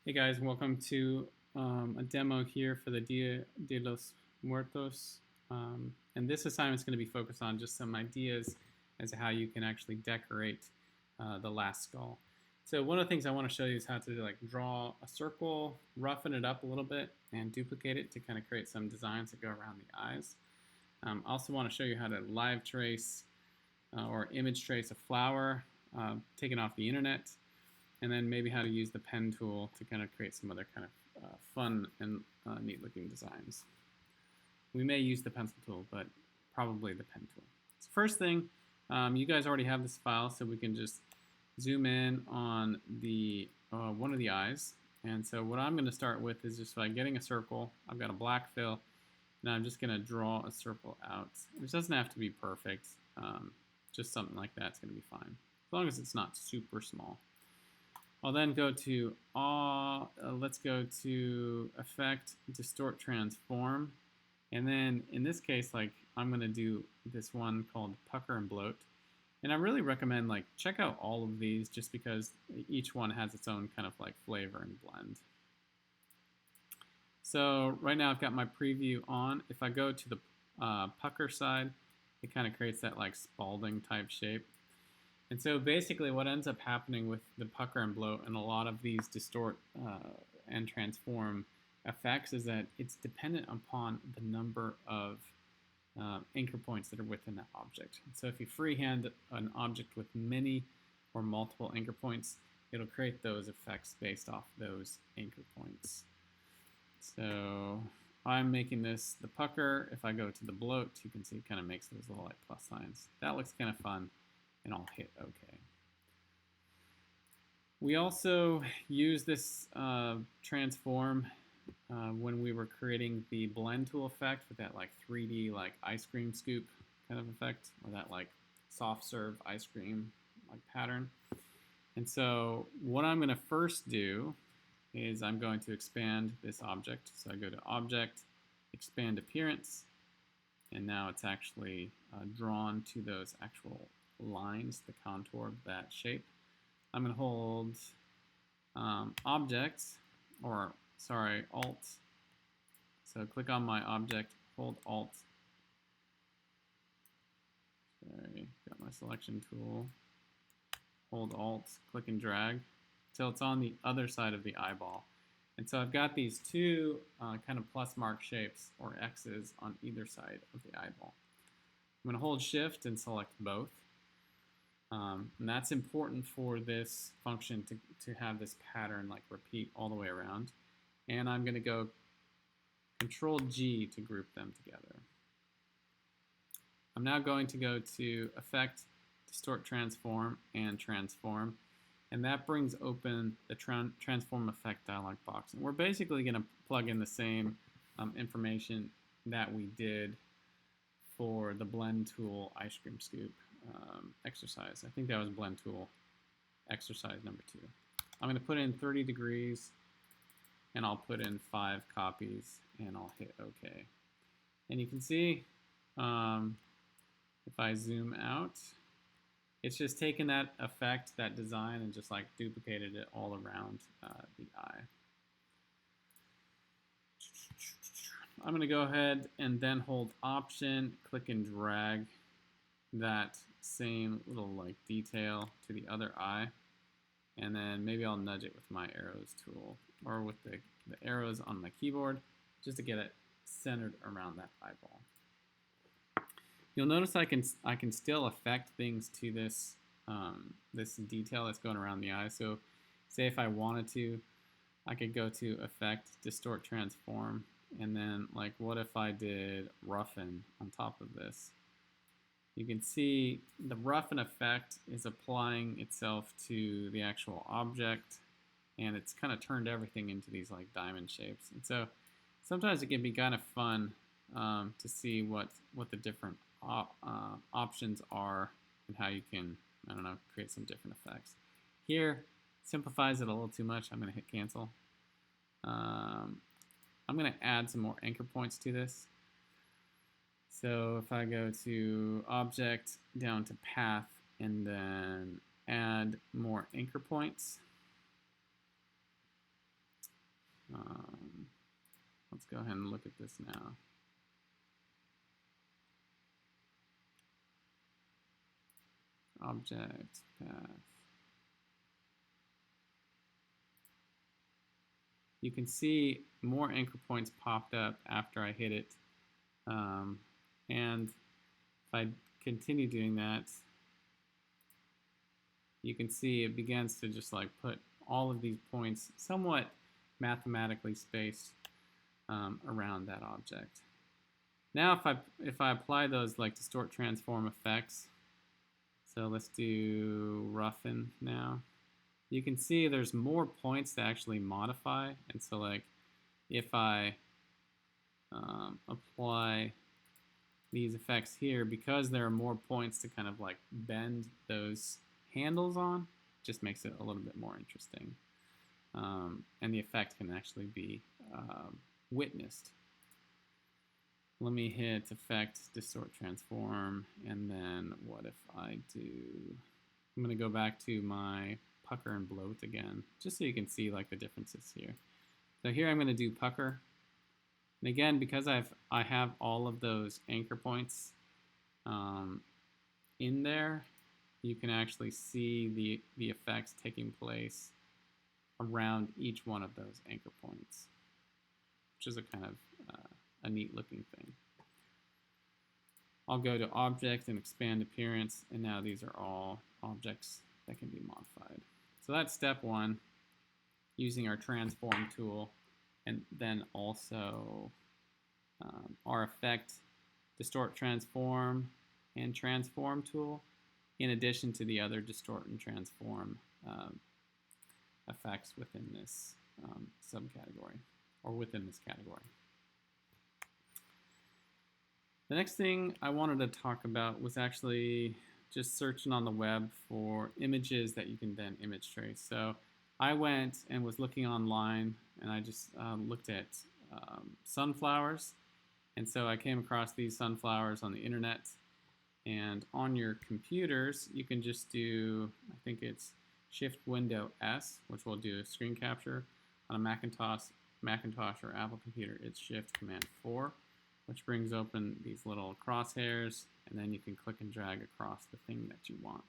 Hey guys, welcome to a demo here for the Dia de los Muertos. And this assignment is going to be focused on just some ideas as to how you can actually decorate the last skull. So one of the things I want to show you is how to draw a circle, roughen it up a little bit, and duplicate it to kind of create some designs that go around the eyes. I also want to show you how to live trace or image trace a flower taken off the internet, and then maybe how to use the pen tool to kind of create some other kind of fun and neat looking designs. We may use the pencil tool, but probably the pen tool. So first thing, you guys already have this file, so we can just zoom in on the one of the eyes. And so what I'm going to start with is just by getting a circle. I've got a black fill, and I'm just going to draw a circle out. It doesn't have to be perfect. Just something like that's going to be fine, as long as it's not super small. I'll then go to let's go to Effect, Distort Transform, and then in this case, I'm going to do this one called Pucker and Bloat. And I really recommend check out all of these just because each one has its own kind of flavor and blend. So right now I've got my preview on. If I go to the pucker side, it kind of creates that Spalding type shape. And so basically what ends up happening with the pucker and bloat and a lot of these distort and transform effects is that it's dependent upon the number of anchor points that are within that object. And so if you freehand an object with many or multiple anchor points, it'll create those effects based off those anchor points. So I'm making this the pucker. If I go to the bloat, you can see it kind of makes those little plus signs. That looks kind of fun. And I'll hit OK. We also use this transform when we were creating the blend tool effect with that 3D ice cream scoop kind of effect, or that soft serve ice cream pattern. And so what I'm going to first do is I'm going to expand this object. So I go to Object, Expand Appearance, and now it's actually drawn to those actual lines, the contour of that shape. I'm going to hold Object, or sorry, Alt. So click on my object, hold Alt. Sorry, got my selection tool. Hold Alt, click and drag until it's on the other side of the eyeball. And so I've got these two kind of plus mark shapes, or X's, on either side of the eyeball. I'm going to hold Shift and select both. And that's important for this function to have this pattern repeat all the way around. And I'm going to go Control G to group them together. I'm now going to go to Effect, Distort Transform, and Transform. And that brings open the Transform Effect dialog box. And we're basically going to plug in the same information that we did for the blend tool ice cream scoop exercise. I think that was blend tool exercise number 2. I'm going to put in 30 degrees, and I'll put in 5 copies, and I'll hit OK. And you can see if I zoom out, it's just taken that effect, that design, and just duplicated it all around the eye. I'm going to go ahead and then hold Option, click and drag that same little detail to the other eye, and then maybe I'll nudge it with my arrows tool or with the arrows on my keyboard just to get it centered around that eyeball. You'll notice I can still affect things to this this detail that's going around the eye. So say if I wanted to, I could go to Effect, Distort Transform, and then what if I did roughen on top of this? You can see the roughen effect is applying itself to the actual object, and it's kind of turned everything into these diamond shapes. And so sometimes it can be kind of fun to see what the different options are and how you can, I don't know, create some different effects. Here, simplifies it a little too much. I'm going to hit cancel. I'm going to add some more anchor points to this. So if I go to Object, down to Path, and then add more anchor points, Let's go ahead and look at this now. Object, path. You can see more anchor points popped up after I hit it. And if I continue doing that, you can see it begins to just like put all of these points somewhat mathematically spaced around that object. Now if I apply those like distort transform effects, so let's do roughen now. You can see there's more points to actually modify, and so like if I apply these effects here, because there are more points to kind of like bend those handles on, just makes it a little bit more interesting. And the effect can actually be witnessed. Let me hit effect, distort transform, and then what if I do, I'm gonna go back to my pucker and bloat again, just so you can see like the differences here. So here I'm gonna do pucker. And again, because I have all of those anchor points in there, you can actually see the effects taking place around each one of those anchor points, which is a kind of a neat looking thing. I'll go to object and expand appearance, and now these are all objects that can be modified. So that's step one, using our transform tool, and then also our effect, distort transform, and transform tool, in addition to the other distort and transform effects within this subcategory, or within this category. The next thing I wanted to talk about was actually just searching on the web for images that you can then image trace. So I went and was looking online, and I just looked at sunflowers. And so I came across these sunflowers on the internet. And on your computers, you can just do, I think it's Shift Window S, which will do a screen capture. On a Macintosh or Apple computer, it's Shift Command 4, which brings open these little crosshairs, and then you can click and drag across the thing that you want.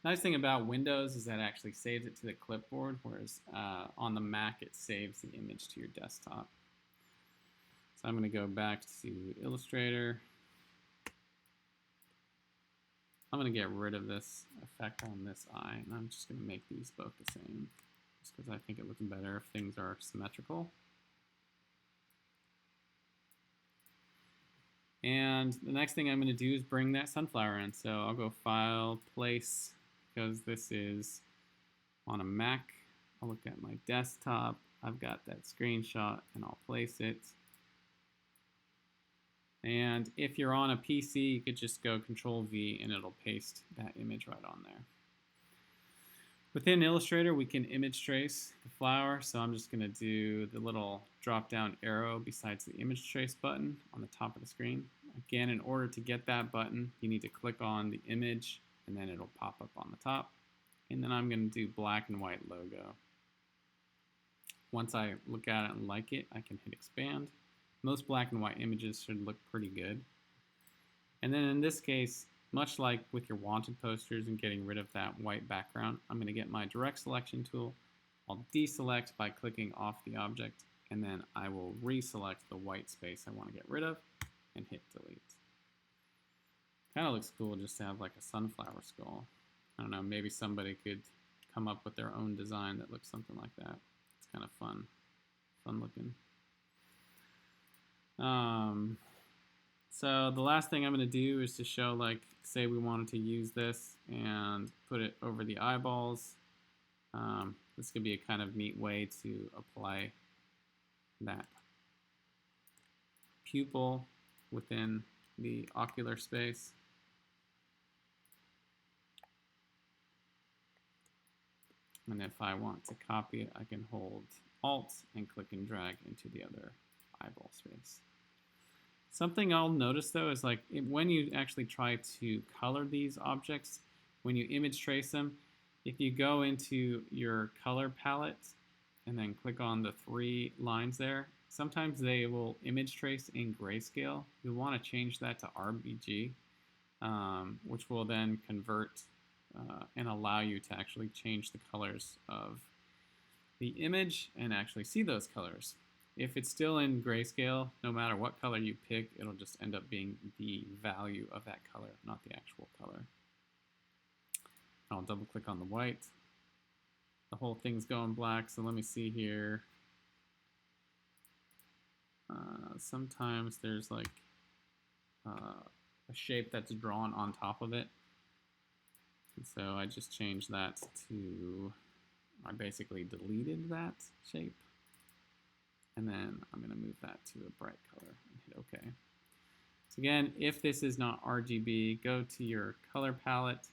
Nice thing about Windows is that it actually saves it to the clipboard, whereas on the Mac it saves the image to your desktop. So I'm going to go back to Illustrator. I'm going to get rid of this effect on this eye, and I'm just going to make these both the same, just because I think it looks better if things are symmetrical. And the next thing I'm going to do is bring that sunflower in. So I'll go File, Place, because this is on a Mac. I'll look at my desktop. I've got that screenshot, and I'll place it. And if you're on a PC, you could just go Control-V, and it'll paste that image right on there. Within Illustrator, we can image trace the flower, so I'm just going to do the little drop-down arrow besides the image trace button on the top of the screen. Again, in order to get that button, you need to click on the image, and then it'll pop up on the top. And then I'm going to do black and white logo. Once I look at it and like it, I can hit expand. Most black and white images should look pretty good. And then in this case, much like with your wanted posters and getting rid of that white background, I'm going to get my direct selection tool. I'll deselect by clicking off the object, and then I will reselect the white space I want to get rid of and hit delete. Kind of looks cool just to have like a sunflower skull. I don't know, maybe somebody could come up with their own design that looks something like that. It's kind of fun looking. So the last thing I'm going to do is to show, like, say we wanted to use this and put it over the eyeballs. This could be a kind of neat way to apply that pupil within the ocular space. And if I want to copy it, I can hold Alt and click and drag into the other eyeball space. Something I'll notice though is like when you actually try to color these objects, when you image trace them, if you go into your color palette and then click on the 3 lines there, sometimes they will image trace in grayscale. You'll want to change that to RGB, which will then convert and allow you to actually change the colors of the image and actually see those colors. If it's still in grayscale, no matter what color you pick, it'll just end up being the value of that color, not the actual color. I'll double click on the white. The whole thing's going black, so let me see here. Sometimes there's like a shape that's drawn on top of it. And so I just changed that to, I basically deleted that shape. And then I'm going to move that to a bright color and hit OK. So again, if this is not RGB, go to your color palette,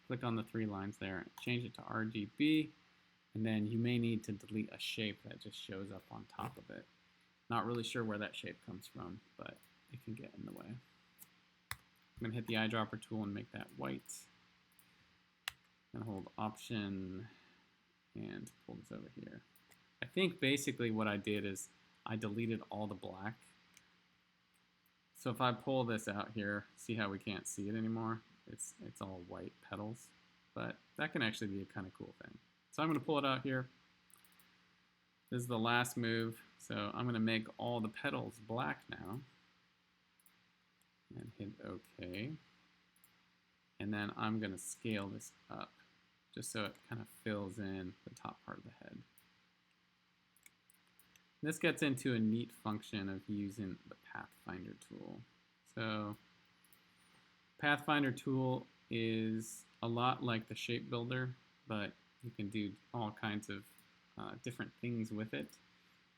click on the 3 lines there, change it to RGB, and then you may need to delete a shape that just shows up on top of it. Not really sure where that shape comes from, but it can get in the way. I'm going to hit the eyedropper tool and make that white. And hold Option and pull this over here. I think basically what I did is I deleted all the black. So if I pull this out here, see how we can't see it anymore? It's all white petals, but that can actually be a kind of cool thing. So I'm going to pull it out here. This is the last move, so I'm going to make all the petals black now. And hit OK. And then I'm going to scale this up just so it kind of fills in the top part of the head. This gets into a neat function of using the Pathfinder tool. So Pathfinder tool is a lot like the shape builder, but you can do all kinds of different things with it.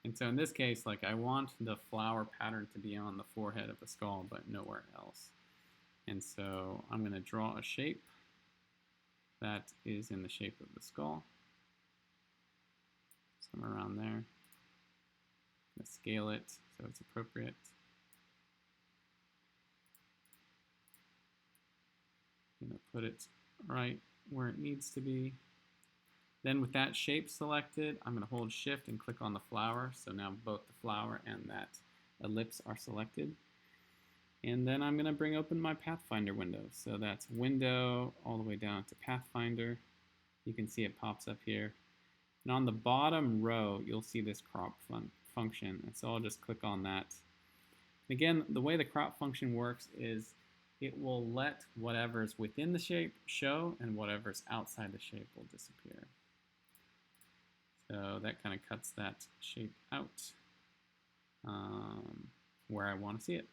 And so in this case, like I want the flower pattern to be on the forehead of the skull, but nowhere else. And so I'm going to draw a shape that is in the shape of the skull, somewhere around there. I'm going to scale it so it's appropriate. I'm going to put it right where it needs to be. Then with that shape selected, I'm going to hold Shift and click on the flower. So now both the flower and that ellipse are selected. And then I'm going to bring open my Pathfinder window. So that's Window all the way down to Pathfinder. You can see it pops up here. And on the bottom row, you'll see this crop function. And so I'll just click on that. Again, the way the crop function works is it will let whatever's within the shape show and whatever's outside the shape will disappear. So that kind of cuts that shape out where I want to see it.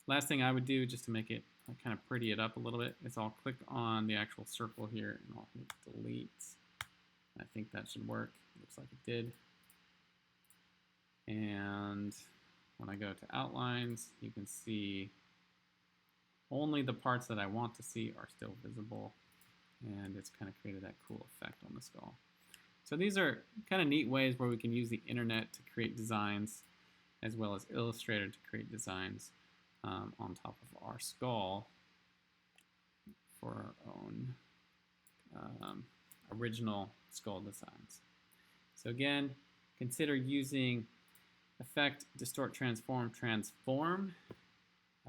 Last thing I would do just to make it kind of pretty it up a little bit is I'll click on the actual circle here and I'll hit delete. I think that should work. Looks like it did. And when I go to outlines, you can see only the parts that I want to see are still visible, and it's kind of created that cool effect on the skull. So these are kind of neat ways where we can use the internet to create designs, as well as Illustrator to create designs on top of our skull for our own original skull designs. So again, consider using Effect, Distort, Transform, Transform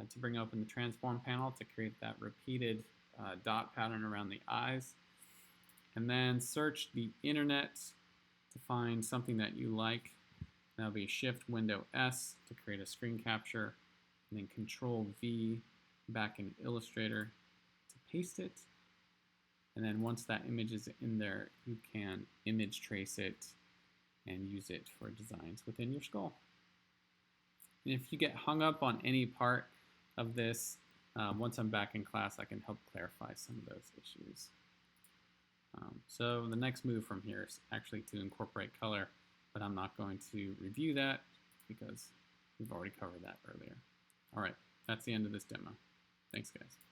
to bring open the Transform panel to create that repeated dot pattern around the eyes. And then search the internet to find something that you like. That'll be Shift Window S to create a screen capture, and then Control V back in Illustrator to paste it. And then once that image is in there, you can image trace it and use it for designs within your skull. And if you get hung up on any part of this, once I'm back in class, I can help clarify some of those issues. So the next move from here is actually to incorporate color, but I'm not going to review that because we've already covered that earlier. All right, that's the end of this demo. Thanks, guys.